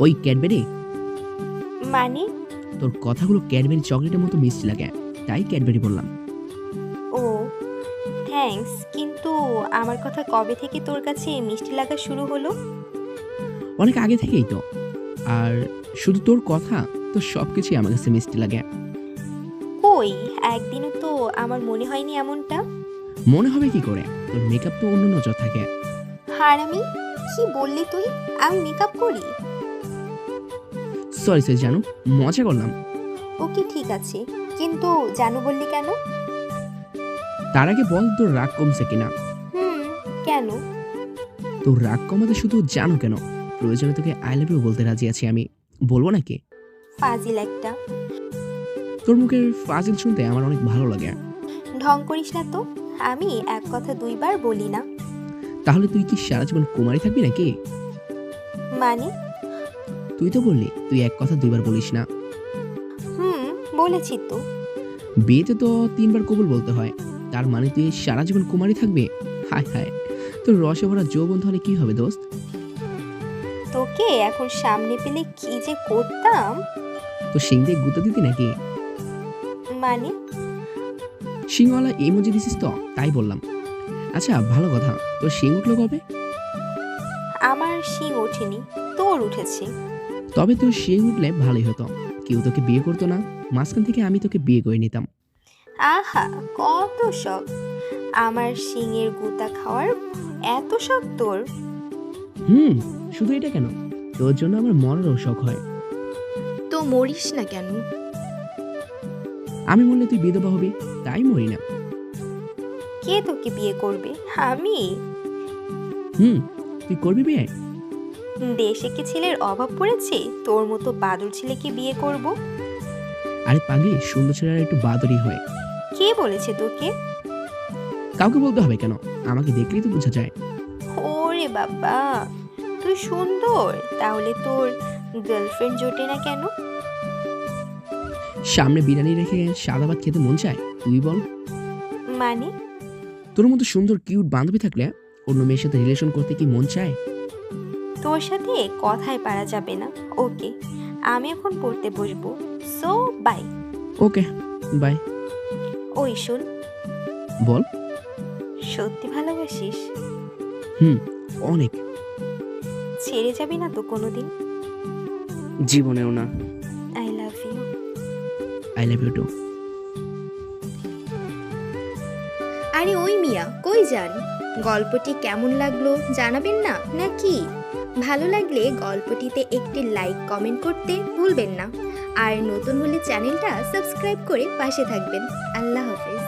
ওই ক্যাডবেরি। মানে? তোর কথাগুলো ক্যাডবেরি চকলেটের মতো মিষ্টি লাগে, তাই ক্যাডবেরি বললাম। ও থ্যাঙ্কস, কিন্তু আমার কথা কবে থেকে তোর কাছে মিষ্টি লাগা শুরু হলো? অনেক আগে থেকেই তো। আর শুধু তোর কথা, তোর সব কিছুই আমার কাছে মিষ্টি লাগে। কই, একদিনও তো আমার মনে হয়নি এমনটা। মনে হবে কি করে? তোর মেকআপ তো অন্য নজর থাকে। হারামি, কি বললি তুই? আমি মেকআপ করি? সরি সরি জানু, মজা করলাম। ওকে ঠিক আছে, কিন্তু জানু বললি কেন? তার আগে বল তোর রাগ কমছে কিনা। হুম, কেন? তোর রাগ কমাতে শুধু জানো কেন, প্রয়োজনে তোকে আই লাভ ইউ বলতে রাজি আছি আমি। বলবো নাকি? ফাজিল একটা। তোর মুখের ফাজিল শুনতে আমার অনেক ভালো লাগে। ঢং করিস না তো, আমি এক কথা দুইবার বলি না। তাহলে তুই কি সারা জীবন কুমারী থাকবি নাকি? মানে? তুই তো বললি তুই এক কথা দুইবার বলিস না। হুম, বলেছি তো। বিয়েতে তো 3বার কবুল বলতে হয়, তার মানে তুই সারা জীবন কুমারী থাকবি? হায় হায়, তোর রসে ভরা যৌবন তাহলে কি হবে দোস্ত? তোকে এখন সামনে পেলে কি যে করতাম। তো শিং দিয়ে গুঁতো দিতি নাকি? মানে? শিংওয়ালা ইমোজি দিছিস তো, তাই বললাম। আচ্ছা ভালো কথা, তোর শিং উঠলো কবে? আমার শিং ওঠেনি, তোর উঠেছে। তবে তোর শিং উঠলে ভালোই হতো, কেউ তোকে বিয়ে করতো না, মাঝখান থেকে আমি তোকে বিয়ে করে নিতাম। আহা, কত শখ আমার শিঙের গুতা খাওয়ার, এত শখ তোর? হুম, শুধু এটা কেন, তোর জন্য আমার মরারও শখ হয়। তো মরিস না কেন? আমি মরলে তুই বিধবা হবি, তাই মরি না। কে তোকে বিয়ে করবে? আমি? হুম, তুই করবি বিয়ে? দেশে কি ছেলের অভাব পড়েছে তোর মতো বাদুর ছেলেকে বিয়ে করব? আরে পাগলি, সুন্দর ছেলেরা একটু বাদরই হয়। কে বলেছে তোকে? কাউকে বলতে হবে কেন, আমাকে দেখলেই তো বোঝা যায়। ওরে বাবা, তুই সুন্দর, তাহলে তোর গার্লফ্রেন্ড জোটে না কেন? সামনে বিরিয়ানি রেখে সাদা ভাত খেতে মন চায়, তুই বল। মানে? তোর মতো সুন্দর কিউট বান্ধবী থাকলে অন্য মেয়ের সাথে রিলেশন করতে কি মন চায়? তোর সাথে কথায় পারা যাবে না। ওকে, আমি এখন পড়তে বসবো। So bye. Okay, bye. ওই শোন, বল। সত্যি ভালোবাসিস? হুম, অনেক। ছেড়ে যাবি না তো কোনোদিন? জীবনেও না। I love you. I love you too. আরে ওই মিয়া, কই যান? গল্পটি কেমন লাগলো জানাবেন না নাকি? ভালো লাগলে গল্পটিতে একটি লাইক কমেন্ট করতে ভুলবেন না। আর নতুন হলে চ্যানেলটা সাবস্ক্রাইব করে পাশে থাকবেন। আল্লাহ হাফেজ।